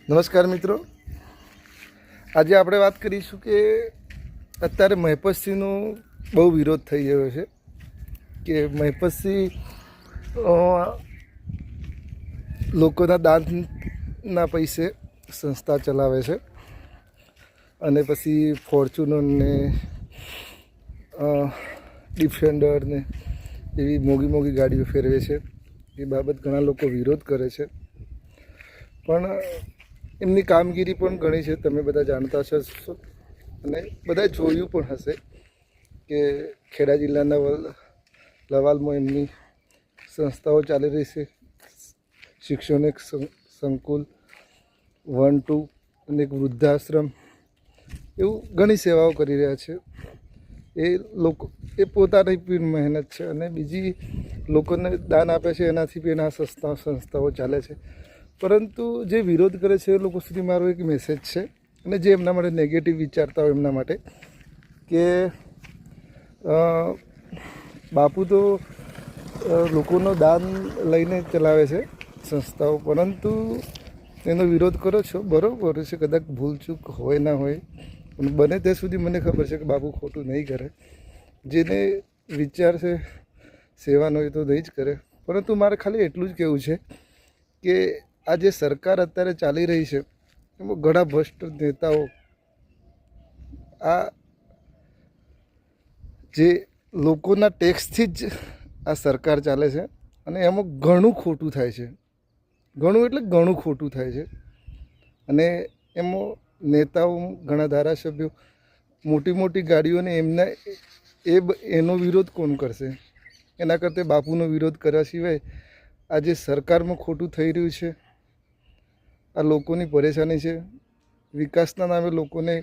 નમસ્કાર મિત્રો, આજે આપણે વાત કરીશું કે અત્યારે મહેપતસિંહનો બહુ વિરોધ થઈ રહ્યો છે કે મહેપતસિંહ લોકોના દાનના પૈસે સંસ્થા ચલાવે છે અને પછી ફોર્ચ્યુનરને ડિફેન્ડરને એવી મોંઘી મોંઘી ગાડીઓ ફેરવે છે. એ બાબત ઘણા લોકો વિરોધ કરે છે, પણ એમની કામગીરી પણ ઘણી છે. તમે બધા જાણતા હશો અને બધા જોયું પણ હશે કે ખેડા જિલ્લાના લવાલમાં એમની સંસ્થાઓ ચાલી રહી છે. શિક્ષણિક સંકુલ 1-2 અને એક વૃદ્ધાશ્રમ, એવું ઘણી સેવાઓ કરી રહ્યા છે. એ લોકો એ પોતાની પણ મહેનત છે અને બીજી લોકોને દાન આપે છે, એનાથી પણ આ સંસ્થાઓ ચાલે છે. પરંતુ જે વિરોધ કરે છે એ લોકો સુધી મારો એક મેસેજ છે, અને જે એમના માટે નેગેટિવ વિચારતા હોય એમના માટે, કે બાપુ તો લોકોનો દાન લઈને ચલાવે છે સંસ્થાઓ, પરંતુ એનો વિરોધ કરો છો બરાબર છે. કદાચ ભૂલચૂક હોય ના હોય, પણ બને ત્યાં સુધી મને ખબર છે કે બાપુ ખોટું નહીં કરે. જેને વિચાર છે સેવાનો એ તો નહીં જ કરે. પરંતુ મારે ખાલી એટલું જ કહેવું છે કે આ જે સરકાર અત્યારે ચાલી રહી છે એમાં ઘણા ભ્રષ્ટ નેતાઓ આ જે લોકોના ટેક્સથી જ આ સરકાર ચાલે છે, અને એમાં ઘણું ખોટું થાય છે. ઘણું એટલે ઘણું ખોટું થાય છે. અને એમાં નેતાઓ, ઘણા ધારાસભ્યો મોટી મોટી ગાડીઓને એનો વિરોધ કોણ કરશે? એના કરતાં બાપુનો વિરોધ કર્યા સિવાય આ જે સરકારમાં ખોટું થઈ રહ્યું છે, આ લોકોની પરેશાની છે. વિકાસના નામે લોકોને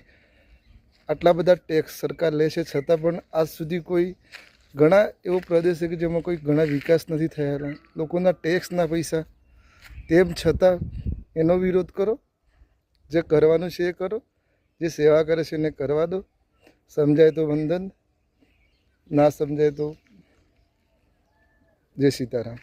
આટલા બધા ટેક્સ સરકાર લે છે, છતાં પણ આજ સુધી કોઈ ઘણા એવો પ્રદેશ છે કે જેમાં કોઈ ઘણા વિકાસ નથી થયા. લોકોના ટેક્સના પૈસા, તેમ છતાં એનો વિરોધ કરો. જે કરવાનું છે એ કરો, જે સેવા કરે છે એને કરવા દો. સમજાય તો વંદન, ના સમજાય તો જય સીતારામ.